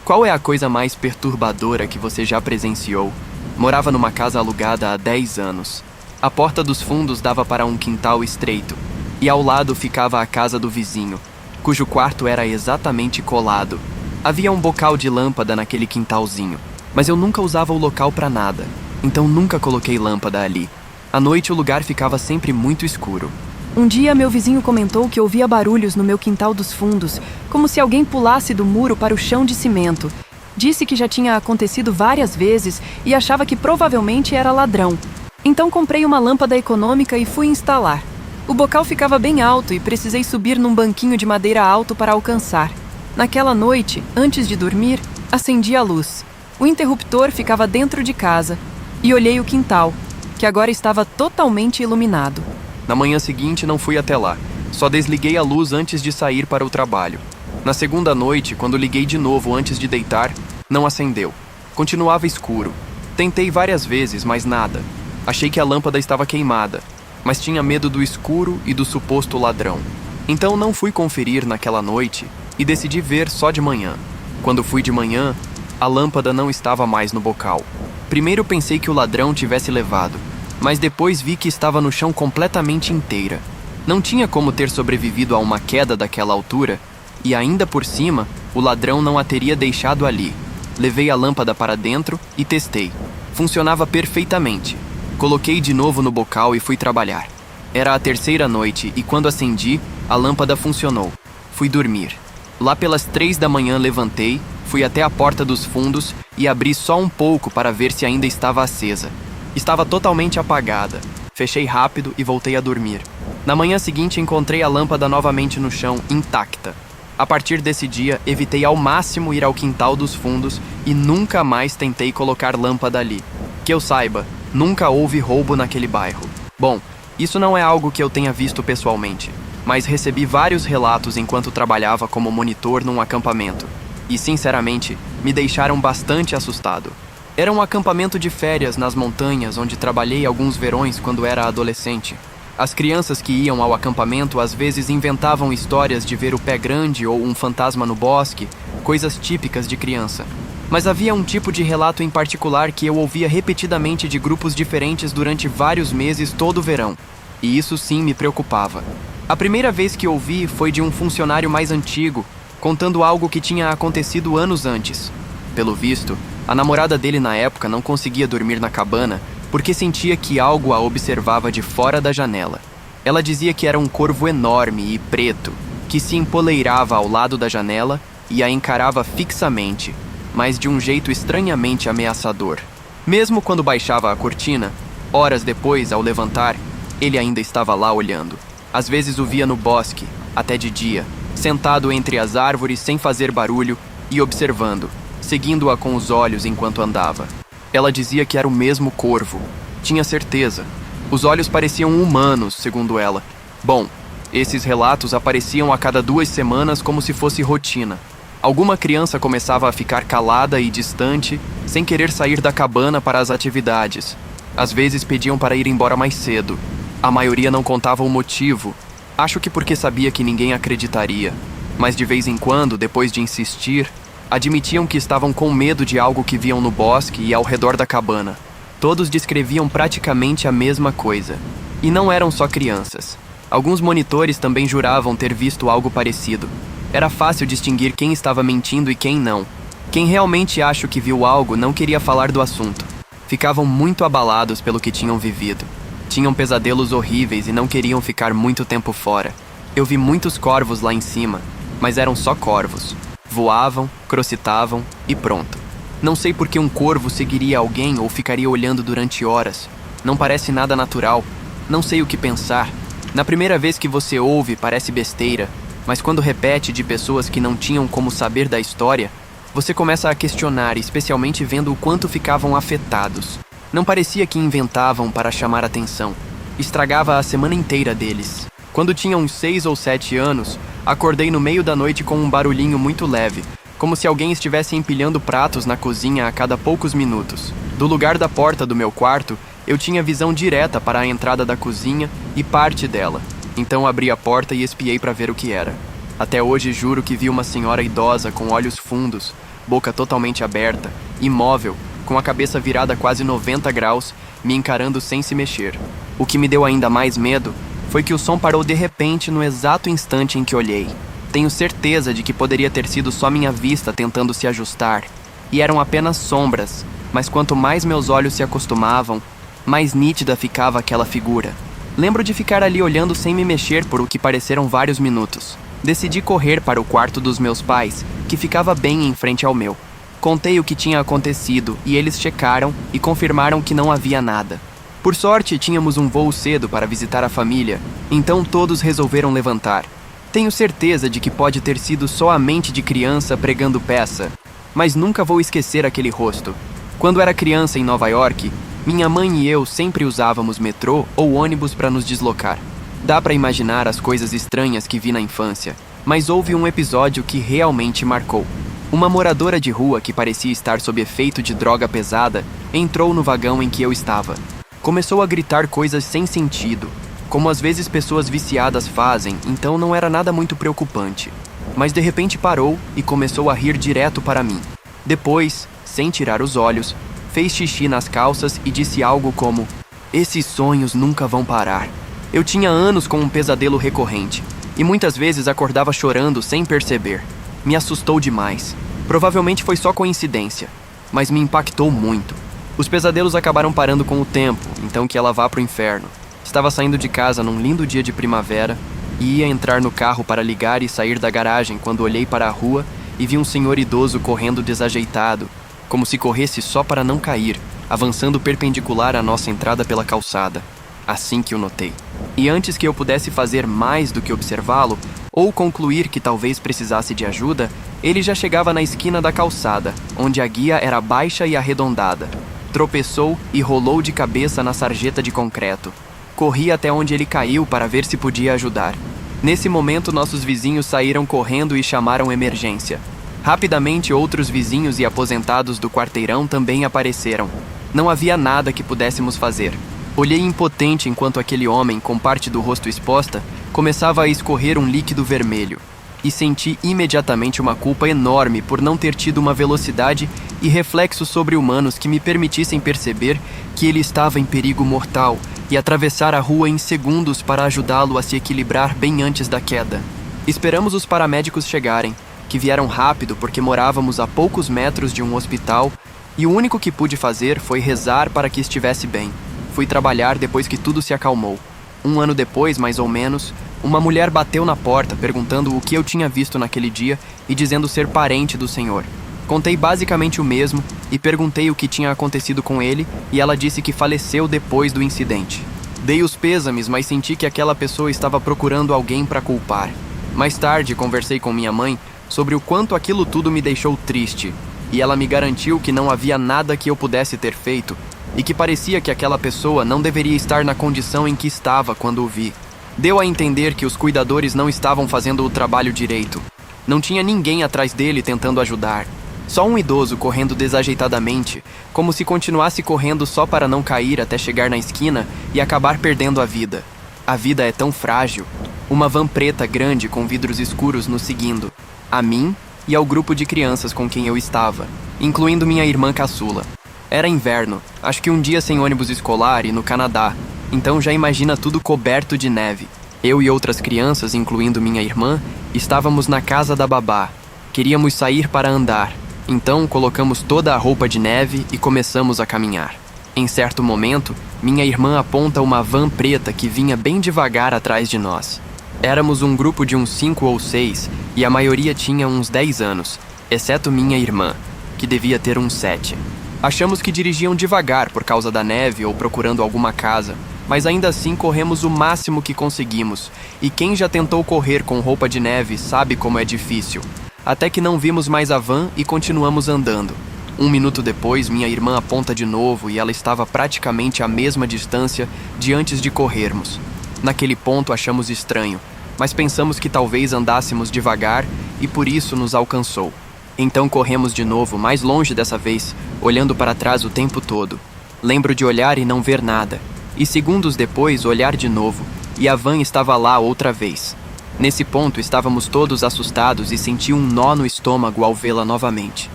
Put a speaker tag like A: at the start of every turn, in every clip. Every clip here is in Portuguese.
A: Qual é a coisa mais perturbadora que você já presenciou? Morava numa casa alugada há 10 anos. A porta dos fundos dava para um quintal estreito, e ao lado ficava a casa do vizinho, cujo quarto era exatamente colado. Havia um bocal de lâmpada naquele quintalzinho, mas eu nunca usava o local para nada, então nunca coloquei lâmpada ali. À noite o lugar ficava sempre muito escuro.
B: Um dia, meu vizinho comentou que ouvia barulhos no meu quintal dos fundos, como se alguém pulasse do muro para o chão de cimento. Disse que já tinha acontecido várias vezes e achava que provavelmente era ladrão. Então comprei uma lâmpada econômica e fui instalar. O bocal ficava bem alto e precisei subir num banquinho de madeira alto para alcançar. Naquela noite, antes de dormir, acendi a luz. O interruptor ficava dentro de casa e olhei o quintal, que agora estava totalmente iluminado.
A: Na manhã seguinte não fui até lá, só desliguei a luz antes de sair para o trabalho. Na segunda noite, quando liguei de novo antes de deitar, não acendeu. Continuava escuro. Tentei várias vezes, mas nada. Achei que a lâmpada estava queimada, mas tinha medo do escuro e do suposto ladrão. Então não fui conferir naquela noite e decidi ver só de manhã. Quando fui de manhã, a lâmpada não estava mais no bocal. Primeiro pensei que o ladrão tivesse levado, mas depois vi que estava no chão completamente inteira. Não tinha como ter sobrevivido a uma queda daquela altura, e ainda por cima, o ladrão não a teria deixado ali. Levei a lâmpada para dentro e testei. Funcionava perfeitamente. Coloquei de novo no bocal e fui trabalhar. Era a terceira noite e quando acendi, a lâmpada funcionou. Fui dormir. Lá pelas 3 da manhã levantei, fui até a porta dos fundos e abri só um pouco para ver se ainda estava acesa. Estava totalmente apagada. Fechei rápido e voltei a dormir. Na manhã seguinte encontrei a lâmpada novamente no chão, intacta. A partir desse dia, evitei ao máximo ir ao quintal dos fundos e nunca mais tentei colocar lâmpada ali. Que eu saiba, nunca houve roubo naquele bairro. Bom, isso não é algo que eu tenha visto pessoalmente, mas recebi vários relatos enquanto trabalhava como monitor num acampamento. E, sinceramente, me deixaram bastante assustado. Era um acampamento de férias nas montanhas onde trabalhei alguns verões quando era adolescente. As crianças que iam ao acampamento às vezes inventavam histórias de ver o pé grande ou um fantasma no bosque, coisas típicas de criança. Mas havia um tipo de relato em particular que eu ouvia repetidamente de grupos diferentes durante vários meses todo o verão. E isso sim me preocupava. A primeira vez que ouvi foi de um funcionário mais antigo, contando algo que tinha acontecido anos antes. Pelo visto, a namorada dele na época não conseguia dormir na cabana porque sentia que algo a observava de fora da janela. Ela dizia que era um corvo enorme e preto, que se empoleirava ao lado da janela e a encarava fixamente, mas de um jeito estranhamente ameaçador. Mesmo quando baixava a cortina, horas depois, ao levantar, ele ainda estava lá olhando. Às vezes o via no bosque, até de dia, sentado entre as árvores sem fazer barulho e observando, seguindo-a com os olhos enquanto andava. Ela dizia que era o mesmo corvo. Tinha certeza. Os olhos pareciam humanos, segundo ela. Bom, esses relatos apareciam a cada 2 semanas como se fosse rotina. Alguma criança começava a ficar calada e distante, sem querer sair da cabana para as atividades. Às vezes pediam para ir embora mais cedo. A maioria não contava o motivo. Acho que porque sabia que ninguém acreditaria. Mas de vez em quando, depois de insistir, admitiam que estavam com medo de algo que viam no bosque e ao redor da cabana. Todos descreviam praticamente a mesma coisa. E não eram só crianças. Alguns monitores também juravam ter visto algo parecido. Era fácil distinguir quem estava mentindo e quem não. Quem realmente acho que viu algo não queria falar do assunto. Ficavam muito abalados pelo que tinham vivido. Tinham pesadelos horríveis e não queriam ficar muito tempo fora. Eu vi muitos corvos lá em cima, mas eram só corvos. Voavam, crocitavam e pronto. Não sei por que um corvo seguiria alguém ou ficaria olhando durante horas. Não parece nada natural. Não sei o que pensar. Na primeira vez que você ouve, parece besteira, mas quando repete de pessoas que não tinham como saber da história, você começa a questionar, especialmente vendo o quanto ficavam afetados. Não parecia que inventavam para chamar atenção. Estragava a semana inteira deles. Quando tinha uns 6 ou 7 anos, acordei no meio da noite com um barulhinho muito leve, como se alguém estivesse empilhando pratos na cozinha a cada poucos minutos. Do lugar da porta do meu quarto, eu tinha visão direta para a entrada da cozinha e parte dela. Então abri a porta e espiei para ver o que era. Até hoje juro que vi uma senhora idosa com olhos fundos, boca totalmente aberta, imóvel, com a cabeça virada quase 90 graus, me encarando sem se mexer. O que me deu ainda mais medo foi que o som parou de repente no exato instante em que olhei. Tenho certeza de que poderia ter sido só minha vista tentando se ajustar, e eram apenas sombras, mas quanto mais meus olhos se acostumavam, mais nítida ficava aquela figura. Lembro de ficar ali olhando sem me mexer por o que pareceram vários minutos. Decidi correr para o quarto dos meus pais, que ficava bem em frente ao meu. Contei o que tinha acontecido e eles checaram e confirmaram que não havia nada. Por sorte, tínhamos um voo cedo para visitar a família, então todos resolveram levantar. Tenho certeza de que pode ter sido só a mente de criança pregando peça, mas nunca vou esquecer aquele rosto. Quando era criança em Nova York, minha mãe e eu sempre usávamos metrô ou ônibus para nos deslocar. Dá para imaginar as coisas estranhas que vi na infância, mas houve um episódio que realmente marcou. Uma moradora de rua que parecia estar sob efeito de droga pesada entrou no vagão em que eu estava. Começou a gritar coisas sem sentido, como às vezes pessoas viciadas fazem, então não era nada muito preocupante. Mas de repente parou e começou a rir direto para mim. Depois, sem tirar os olhos, fez xixi nas calças e disse algo como: "Esses sonhos nunca vão parar." Eu tinha anos com um pesadelo recorrente, e muitas vezes acordava chorando sem perceber. Me assustou demais. Provavelmente foi só coincidência, mas me impactou muito. Os pesadelos acabaram parando com o tempo, então que ela vá pro inferno. Estava saindo de casa num lindo dia de primavera e ia entrar no carro para ligar e sair da garagem quando olhei para a rua e vi um senhor idoso correndo desajeitado, como se corresse só para não cair, avançando perpendicular à nossa entrada pela calçada. Assim que o notei. E antes que eu pudesse fazer mais do que observá-lo, ou concluir que talvez precisasse de ajuda, ele já chegava na esquina da calçada, onde a guia era baixa e arredondada. Tropeçou e rolou de cabeça na sarjeta de concreto. Corri até onde ele caiu para ver se podia ajudar. Nesse momento, nossos vizinhos saíram correndo e chamaram emergência. Rapidamente, outros vizinhos e aposentados do quarteirão também apareceram. Não havia nada que pudéssemos fazer. Olhei impotente enquanto aquele homem, com parte do rosto exposta, começava a escorrer um líquido vermelho. E senti imediatamente uma culpa enorme por não ter tido uma velocidade e reflexos sobre-humanos que me permitissem perceber que ele estava em perigo mortal e atravessar a rua em segundos para ajudá-lo a se equilibrar bem antes da queda. Esperamos os paramédicos chegarem, que vieram rápido porque morávamos a poucos metros de um hospital, e o único que pude fazer foi rezar para que estivesse bem. Fui trabalhar depois que tudo se acalmou. 1 ano depois, mais ou menos, uma mulher bateu na porta perguntando o que eu tinha visto naquele dia e dizendo ser parente do senhor. Contei basicamente o mesmo e perguntei o que tinha acontecido com ele e ela disse que faleceu depois do incidente. Dei os pêsames, mas senti que aquela pessoa estava procurando alguém para culpar. Mais tarde, conversei com minha mãe sobre o quanto aquilo tudo me deixou triste, e ela me garantiu que não havia nada que eu pudesse ter feito e que parecia que aquela pessoa não deveria estar na condição em que estava quando o vi. Deu a entender que os cuidadores não estavam fazendo o trabalho direito. Não tinha ninguém atrás dele tentando ajudar. Só um idoso correndo desajeitadamente, como se continuasse correndo só para não cair até chegar na esquina e acabar perdendo a vida. A vida é tão frágil. Uma van preta grande com vidros escuros nos seguindo. A mim e ao grupo de crianças com quem eu estava, incluindo minha irmã caçula. Era inverno, acho que um dia sem ônibus escolar e no Canadá, então já imagina tudo coberto de neve. Eu e outras crianças, incluindo minha irmã, estávamos na casa da babá. Queríamos sair para andar, então colocamos toda a roupa de neve e começamos a caminhar. Em certo momento, minha irmã aponta uma van preta que vinha bem devagar atrás de nós. Éramos um grupo de uns 5 ou 6 e a maioria tinha uns 10 anos, exceto minha irmã, que devia ter uns 7. Achamos que dirigiam devagar por causa da neve ou procurando alguma casa, mas ainda assim corremos o máximo que conseguimos, e quem já tentou correr com roupa de neve sabe como é difícil. Até que não vimos mais a van e continuamos andando. 1 minuto depois, minha irmã aponta de novo e ela estava praticamente à mesma distância de antes de corrermos. Naquele ponto achamos estranho, mas pensamos que talvez andássemos devagar e por isso nos alcançou. Então corremos de novo, mais longe dessa vez, olhando para trás o tempo todo. Lembro de olhar e não ver nada, e segundos depois olhar de novo, e a van estava lá outra vez. Nesse ponto estávamos todos assustados e senti um nó no estômago ao vê-la novamente.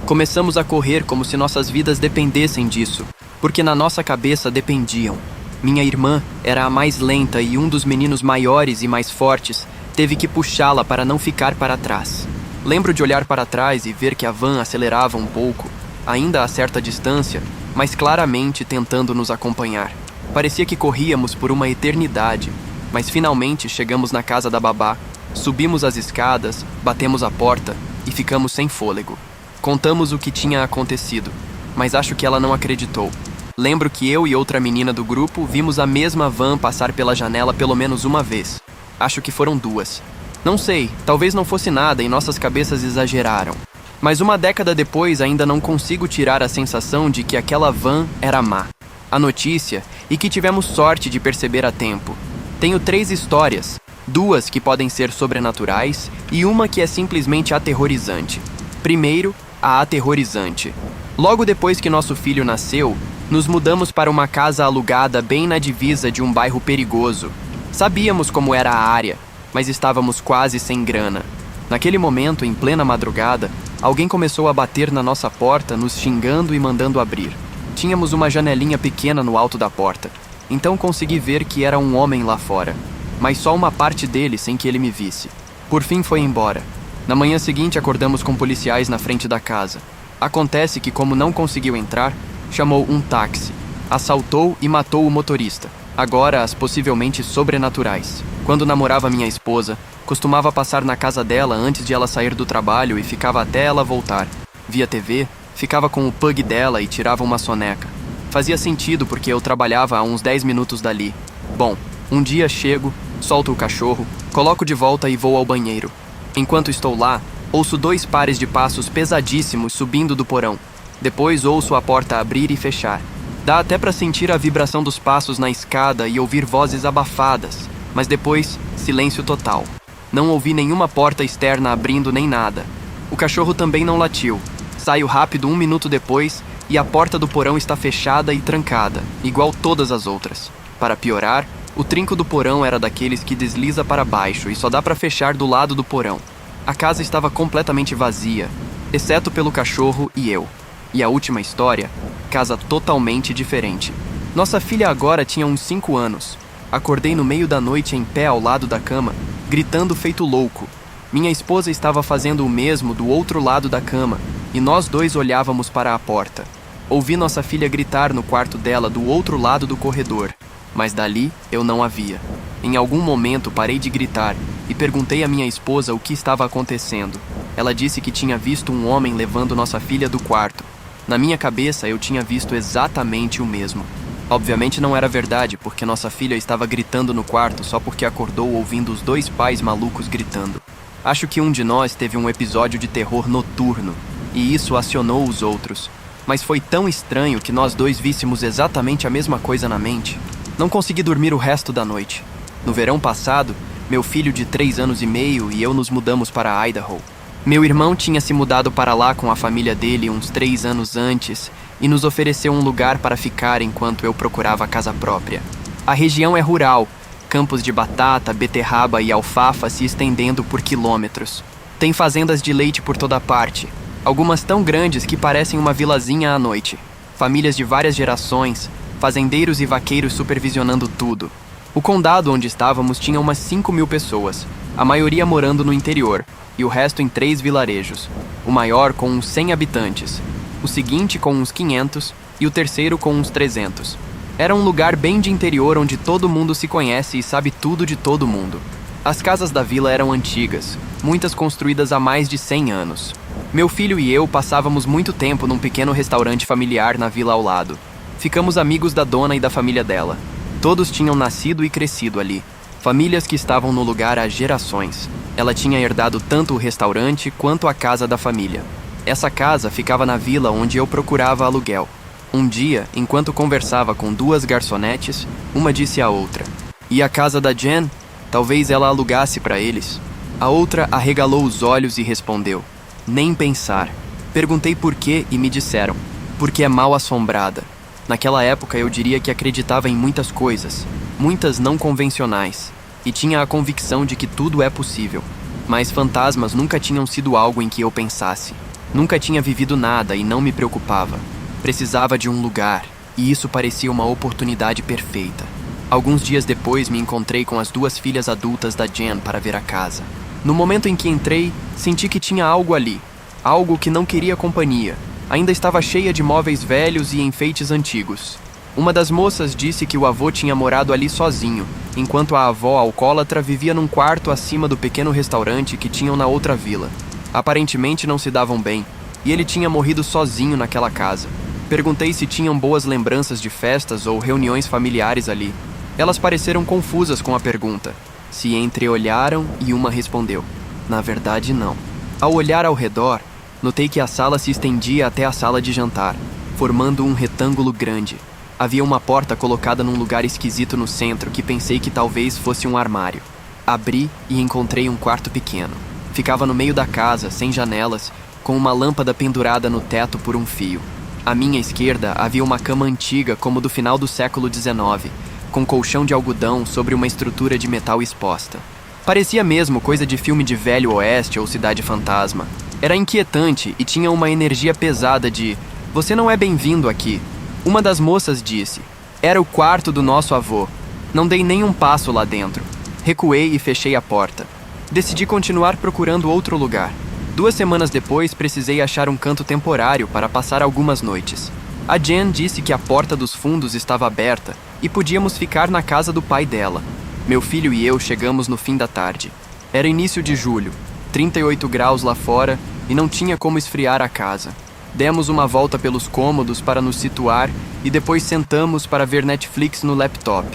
A: Começamos a correr como se nossas vidas dependessem disso, porque na nossa cabeça dependiam. Minha irmã era a mais lenta e um dos meninos maiores e mais fortes teve que puxá-la para não ficar para trás. Lembro de olhar para trás e ver que a van acelerava um pouco, ainda a certa distância, mas claramente tentando nos acompanhar. Parecia que corríamos por uma eternidade, mas finalmente chegamos na casa da babá, subimos as escadas, batemos a porta e ficamos sem fôlego. Contamos o que tinha acontecido, mas acho que ela não acreditou. Lembro que eu e outra menina do grupo vimos a mesma van passar pela janela pelo menos uma vez. Acho que foram 2. Não sei, talvez não fosse nada e nossas cabeças exageraram. Mas uma década depois ainda não consigo tirar a sensação de que aquela van era má. A notícia e que tivemos sorte de perceber a tempo. Tenho 3 histórias, 2 que podem ser sobrenaturais e uma que é simplesmente aterrorizante. Primeiro, a aterrorizante. Logo depois que nosso filho nasceu, nos mudamos para uma casa alugada bem na divisa de um bairro perigoso. Sabíamos como era a área, mas estávamos quase sem grana. Naquele momento, em plena madrugada, alguém começou a bater na nossa porta, nos xingando e mandando abrir. Tínhamos uma janelinha pequena no alto da porta, então consegui ver que era um homem lá fora, mas só uma parte dele sem que ele me visse. Por fim foi embora. Na manhã seguinte acordamos com policiais na frente da casa. Acontece que, como não conseguiu entrar, chamou um táxi, assaltou e matou o motorista. Agora as possivelmente sobrenaturais. Quando namorava minha esposa, costumava passar na casa dela antes de ela sair do trabalho e ficava até ela voltar. Via TV, ficava com o pug dela e tirava uma soneca. Fazia sentido porque eu trabalhava a uns 10 minutos dali. Bom, um dia chego, solto o cachorro, coloco de volta e vou ao banheiro. Enquanto estou lá, ouço 2 pares de passos pesadíssimos subindo do porão. Depois ouço a porta abrir e fechar. Dá até para sentir a vibração dos passos na escada e ouvir vozes abafadas, mas depois, silêncio total. Não ouvi nenhuma porta externa abrindo nem nada. O cachorro também não latiu. Saio rápido 1 minuto depois e a porta do porão está fechada e trancada, igual todas as outras. Para piorar, o trinco do porão era daqueles que desliza para baixo e só dá para fechar do lado do porão. A casa estava completamente vazia, exceto pelo cachorro e eu. E a última história, casa totalmente diferente. Nossa filha agora tinha uns 5 anos. Acordei no meio da noite em pé ao lado da cama, gritando feito louco. Minha esposa estava fazendo o mesmo do outro lado da cama, e nós 2 olhávamos para a porta. Ouvi nossa filha gritar no quarto dela do outro lado do corredor, mas dali eu não a via. Em algum momento parei de gritar e perguntei à minha esposa o que estava acontecendo. Ela disse que tinha visto um homem levando nossa filha do quarto. Na minha cabeça, eu tinha visto exatamente o mesmo. Obviamente não era verdade, porque nossa filha estava gritando no quarto só porque acordou ouvindo os 2 pais malucos gritando. Acho que um de nós teve um episódio de terror noturno, e isso acionou os outros. Mas foi tão estranho que nós 2 víssemos exatamente a mesma coisa na mente. Não consegui dormir o resto da noite. No verão passado, meu filho de 3 anos e meio e eu nos mudamos para Idaho. Meu irmão tinha se mudado para lá com a família dele uns 3 anos antes e nos ofereceu um lugar para ficar enquanto eu procurava a casa própria. A região é rural, campos de batata, beterraba e alfafa se estendendo por quilômetros. Tem fazendas de leite por toda parte, algumas tão grandes que parecem uma vilazinha à noite. Famílias de várias gerações, fazendeiros e vaqueiros supervisionando tudo. O condado onde estávamos tinha umas 5.000 pessoas, a maioria morando no interior, e o resto em 3 vilarejos, o maior com uns 100 habitantes, o seguinte com uns 500 e o terceiro com uns 300. Era um lugar bem de interior onde todo mundo se conhece e sabe tudo de todo mundo. As casas da vila eram antigas, muitas construídas há mais de 100 anos. Meu filho e eu passávamos muito tempo num pequeno restaurante familiar na vila ao lado. Ficamos amigos da dona e da família dela. Todos tinham nascido e crescido ali. Famílias que estavam no lugar há gerações. Ela tinha herdado tanto o restaurante quanto a casa da família. Essa casa ficava na vila onde eu procurava aluguel. Um dia, enquanto conversava com 2 garçonetes, uma disse à outra: "E a casa da Jen? Talvez ela alugasse para eles." A outra arregalou os olhos e respondeu: "Nem pensar." Perguntei por quê e me disseram: "Porque é mal assombrada." Naquela época eu diria que acreditava em muitas coisas, muitas não convencionais, e tinha a convicção de que tudo é possível. Mas fantasmas nunca tinham sido algo em que eu pensasse. Nunca tinha vivido nada e não me preocupava. Precisava de um lugar, e isso parecia uma oportunidade perfeita. Alguns dias depois, me encontrei com as 2 filhas adultas da Jen para ver a casa. No momento em que entrei, senti que tinha algo ali. Algo que não queria companhia. Ainda estava cheia de móveis velhos e enfeites antigos. Uma das moças disse que o avô tinha morado ali sozinho, enquanto a avó alcoólatra vivia num quarto acima do pequeno restaurante que tinham na outra vila. Aparentemente não se davam bem, e ele tinha morrido sozinho naquela casa. Perguntei se tinham boas lembranças de festas ou reuniões familiares ali. Elas pareceram confusas com a pergunta. Se entreolharam e uma respondeu: na verdade, não. Ao olhar ao redor, notei que a sala se estendia até a sala de jantar, formando um retângulo grande. Havia uma porta colocada num lugar esquisito no centro que pensei que talvez fosse um armário. Abri e encontrei um quarto pequeno. Ficava no meio da casa, sem janelas, com uma lâmpada pendurada no teto por um fio. À minha esquerda havia uma cama antiga como do final do século XIX, com colchão de algodão sobre uma estrutura de metal exposta. Parecia mesmo coisa de filme de Velho Oeste ou Cidade Fantasma. Era inquietante e tinha uma energia pesada de "você não é bem-vindo aqui". Uma das moças disse: era o quarto do nosso avô. Não dei nem um passo lá dentro. Recuei e fechei a porta. Decidi continuar procurando outro lugar. 2 semanas depois, precisei achar um canto temporário para passar algumas noites. A Jen disse que a porta dos fundos estava aberta e podíamos ficar na casa do pai dela. Meu filho e eu chegamos no fim da tarde. Era início de julho, 38 graus lá fora e não tinha como esfriar a casa. Demos uma volta pelos cômodos para nos situar e depois sentamos para ver Netflix no laptop.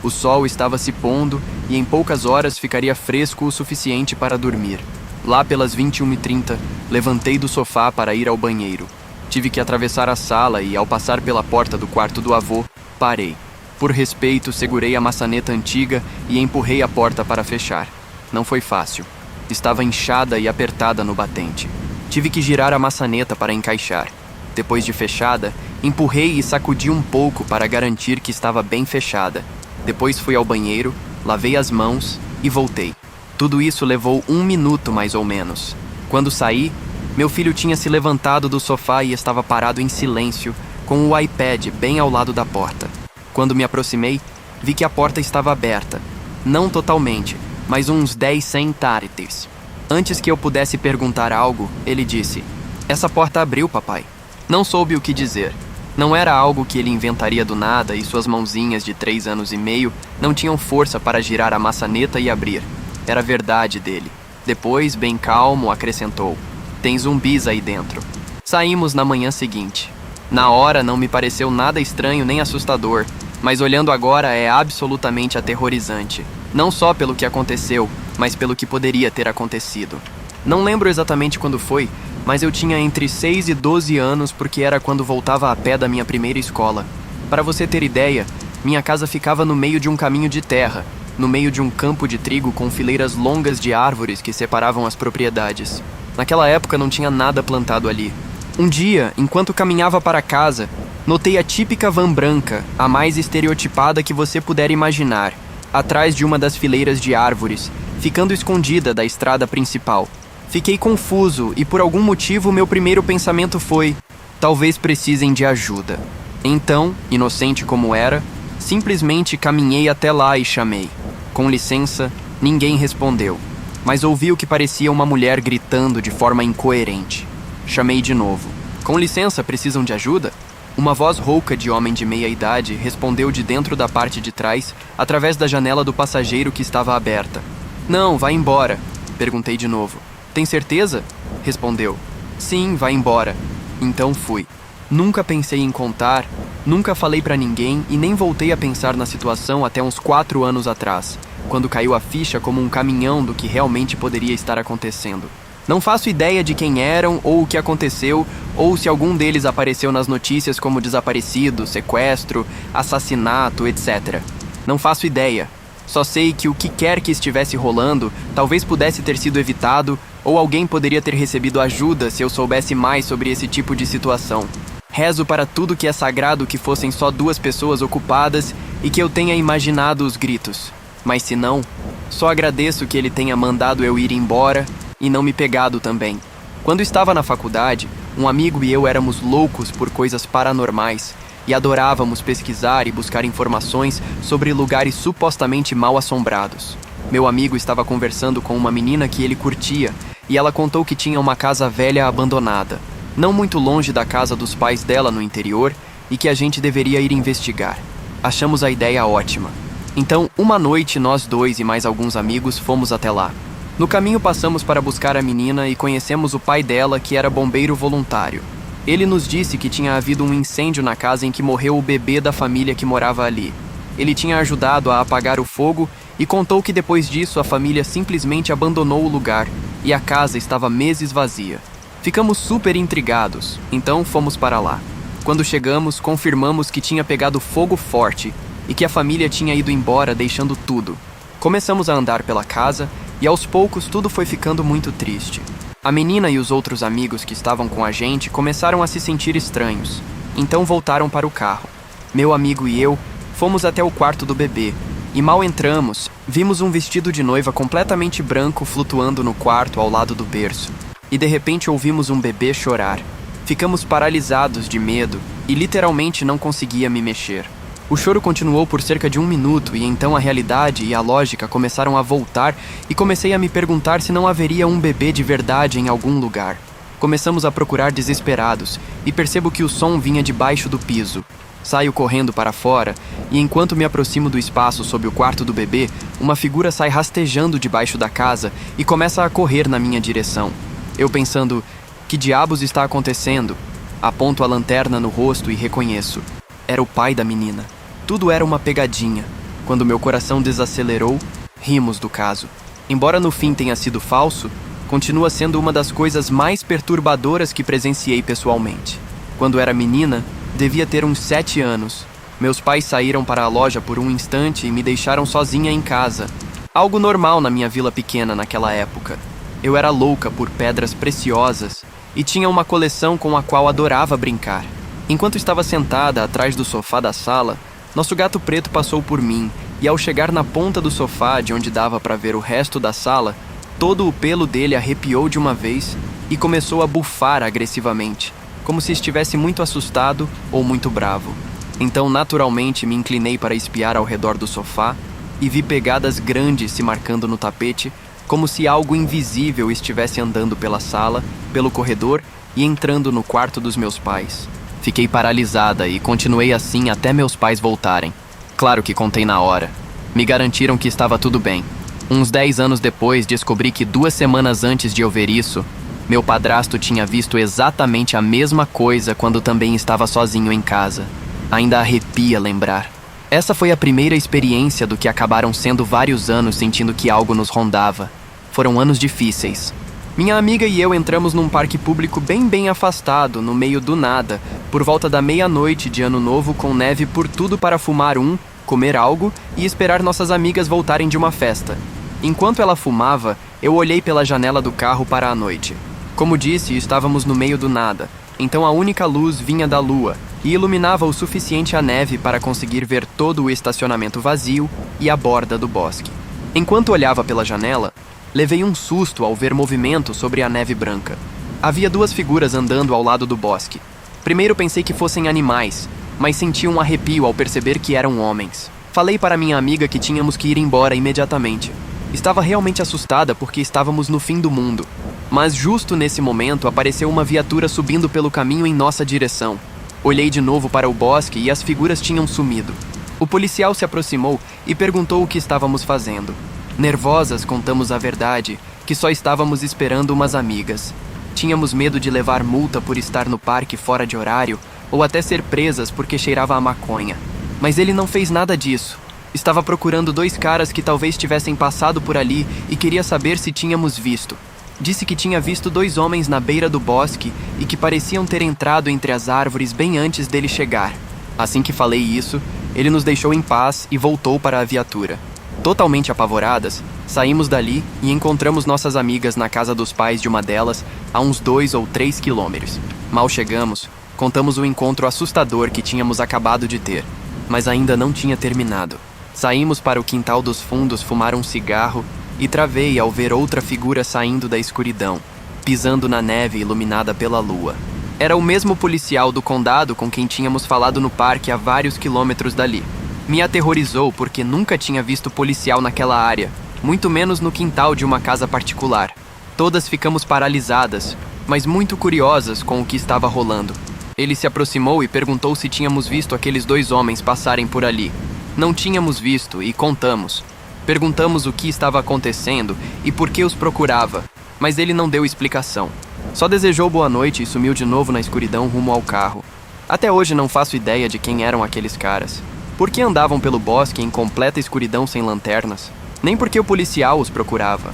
A: O sol estava se pondo e em poucas horas ficaria fresco o suficiente para dormir. Lá pelas 21h30, levantei do sofá para ir ao banheiro. Tive que atravessar a sala e, ao passar pela porta do quarto do avô, parei. Por respeito, segurei a maçaneta antiga e empurrei a porta para fechar. Não foi fácil. Estava inchada e apertada no batente. Tive que girar a maçaneta para encaixar. Depois de fechada, empurrei e sacudi um pouco para garantir que estava bem fechada. Depois fui ao banheiro, lavei as mãos e voltei. Tudo isso levou 1 minuto mais ou menos. Quando saí, meu filho tinha se levantado do sofá e estava parado em silêncio, com o iPad bem ao lado da porta. Quando me aproximei, vi que a porta estava aberta. Não totalmente, mas uns 10 centímetros. Antes que eu pudesse perguntar algo, ele disse: essa porta abriu, papai. Não soube o que dizer. Não era algo que ele inventaria do nada e suas mãozinhas de 3 anos e meio não tinham força para girar a maçaneta e abrir. Era verdade dele. Depois, bem calmo, acrescentou: tem zumbis aí dentro. Saímos na manhã seguinte. Na hora não me pareceu nada estranho nem assustador, mas olhando agora é absolutamente aterrorizante. Não só pelo que aconteceu, mas pelo que poderia ter acontecido. Não lembro exatamente quando foi, mas eu tinha entre 6 e 12 anos porque era quando voltava a pé da minha primeira escola. Para você ter ideia, minha casa ficava no meio de um caminho de terra, no meio de um campo de trigo com fileiras longas de árvores que separavam as propriedades. Naquela época não tinha nada plantado ali. Um dia, enquanto caminhava para casa, notei a típica van branca, a mais estereotipada que você puder imaginar, atrás de uma das fileiras de árvores, ficando escondida da estrada principal. Fiquei confuso e por algum motivo meu primeiro pensamento foi: talvez precisem de ajuda. Então, inocente como era, simplesmente caminhei até lá e chamei. Com licença, ninguém respondeu, mas ouvi o que parecia uma mulher gritando de forma incoerente. Chamei de novo. Com licença, precisam de ajuda? Uma voz rouca de homem de meia idade respondeu de dentro da parte de trás, através da janela do passageiro que estava aberta. Não, vai embora. Perguntei de novo. Tem certeza? Respondeu. Sim, vai embora. Então fui. Nunca pensei em contar, nunca falei pra ninguém e nem voltei a pensar na situação até uns 4 anos atrás, quando caiu a ficha como um caminhão do que realmente poderia estar acontecendo. Não faço ideia de quem eram ou o que aconteceu, ou se algum deles apareceu nas notícias como desaparecido, sequestro, assassinato, etc. Não faço ideia. Só sei que o que quer que estivesse rolando talvez pudesse ter sido evitado ou alguém poderia ter recebido ajuda se eu soubesse mais sobre esse tipo de situação. Rezo para tudo que é sagrado que fossem só 2 pessoas ocupadas e que eu tenha imaginado os gritos. Mas se não, só agradeço que ele tenha mandado eu ir embora e não me pegado também. Quando estava na faculdade, um amigo e eu éramos loucos por coisas paranormais e adorávamos pesquisar e buscar informações sobre lugares supostamente mal assombrados. Meu amigo estava conversando com uma menina que ele curtia e ela contou que tinha uma casa velha abandonada, não muito longe da casa dos pais dela no interior, e que a gente deveria ir investigar. Achamos a ideia ótima. Então, uma noite, nós dois e mais alguns amigos fomos até lá. No caminho passamos para buscar a menina e conhecemos o pai dela, que era bombeiro voluntário. Ele nos disse que tinha havido um incêndio na casa em que morreu o bebê da família que morava ali. Ele tinha ajudado a apagar o fogo e contou que depois disso a família simplesmente abandonou o lugar e a casa estava meses vazia. Ficamos super intrigados, então fomos para lá. Quando chegamos, confirmamos que tinha pegado fogo forte e que a família tinha ido embora deixando tudo. Começamos a andar pela casa e aos poucos tudo foi ficando muito triste. A menina e os outros amigos que estavam com a gente começaram a se sentir estranhos, então voltaram para o carro. Meu amigo e eu fomos até o quarto do bebê e mal entramos, vimos um vestido de noiva completamente branco flutuando no quarto ao lado do berço. E de repente ouvimos um bebê chorar. Ficamos paralisados de medo e literalmente não conseguia me mexer. O choro continuou por cerca de 1 minuto e então a realidade e a lógica começaram a voltar e comecei a me perguntar se não haveria um bebê de verdade em algum lugar. Começamos a procurar desesperados e percebo que o som vinha debaixo do piso. Saio correndo para fora e enquanto me aproximo do espaço sob o quarto do bebê, uma figura sai rastejando debaixo da casa e começa a correr na minha direção. Eu pensando, que diabos está acontecendo? Aponto a lanterna no rosto e reconheço. Era o pai da menina. Tudo era uma pegadinha. Quando meu coração desacelerou, rimos do caso. Embora no fim tenha sido falso, continua sendo uma das coisas mais perturbadoras que presenciei pessoalmente. Quando era menina, devia ter uns 7 anos. Meus pais saíram para a loja por um instante e me deixaram sozinha em casa. Algo normal na minha vila pequena naquela época. Eu era louca por pedras preciosas e tinha uma coleção com a qual adorava brincar. Enquanto estava sentada atrás do sofá da sala, nosso gato preto passou por mim e ao chegar na ponta do sofá de onde dava para ver o resto da sala, todo o pelo dele arrepiou de uma vez e começou a bufar agressivamente, como se estivesse muito assustado ou muito bravo. Então, naturalmente, me inclinei para espiar ao redor do sofá e vi pegadas grandes se marcando no tapete, como se algo invisível estivesse andando pela sala, pelo corredor e entrando no quarto dos meus pais. Fiquei paralisada e continuei assim até meus pais voltarem. Claro que contei na hora. Me garantiram que estava tudo bem. Uns 10 anos depois, descobri que 2 semanas antes de eu ver isso, meu padrasto tinha visto exatamente a mesma coisa quando também estava sozinho em casa. Ainda arrepia lembrar. Essa foi a primeira experiência do que acabaram sendo vários anos sentindo que algo nos rondava. Foram anos difíceis. Minha amiga e eu entramos num parque público bem afastado, no meio do nada, por volta da meia-noite de Ano Novo, com neve por tudo para fumar comer algo e esperar nossas amigas voltarem de uma festa. Enquanto ela fumava, eu olhei pela janela do carro para a noite. Como disse, estávamos no meio do nada, então a única luz vinha da lua e iluminava o suficiente a neve para conseguir ver todo o estacionamento vazio e a borda do bosque. Enquanto olhava pela janela, levei um susto ao ver movimento sobre a neve branca. Havia 2 figuras andando ao lado do bosque. Primeiro pensei que fossem animais, mas senti um arrepio ao perceber que eram homens. Falei para minha amiga que tínhamos que ir embora imediatamente. Estava realmente assustada porque estávamos no fim do mundo. Mas justo nesse momento apareceu uma viatura subindo pelo caminho em nossa direção. Olhei de novo para o bosque e as figuras tinham sumido. O policial se aproximou e perguntou o que estávamos fazendo. Nervosas, contamos a verdade, que só estávamos esperando umas amigas. Tínhamos medo de levar multa por estar no parque fora de horário ou até ser presas porque cheirava a maconha. Mas ele não fez nada disso. Estava procurando 2 caras que talvez tivessem passado por ali e queria saber se tínhamos visto. Disse que tinha visto 2 homens na beira do bosque e que pareciam ter entrado entre as árvores bem antes dele chegar. Assim que falei isso, ele nos deixou em paz e voltou para a viatura. Totalmente apavoradas, saímos dali e encontramos nossas amigas na casa dos pais de uma delas, a uns 2 ou 3 quilômetros. Mal chegamos, contamos o encontro assustador que tínhamos acabado de ter, mas ainda não tinha terminado. Saímos para o quintal dos fundos fumar um cigarro e travei ao ver outra figura saindo da escuridão. pisando na neve iluminada pela lua. Era o mesmo policial do condado com quem tínhamos falado no parque a vários quilômetros dali. Me aterrorizou porque nunca tinha visto policial naquela área, muito menos no quintal de uma casa particular. Todas ficamos paralisadas, mas muito curiosas com o que estava rolando. Ele se aproximou e perguntou se tínhamos visto aqueles 2 homens passarem por ali. Não tínhamos visto e contamos. Perguntamos o que estava acontecendo e por que os procurava, mas ele não deu explicação. Só desejou boa noite e sumiu de novo na escuridão rumo ao carro. Até hoje não faço ideia de quem eram aqueles caras. Por que andavam pelo bosque em completa escuridão sem lanternas? Nem porque o policial os procurava.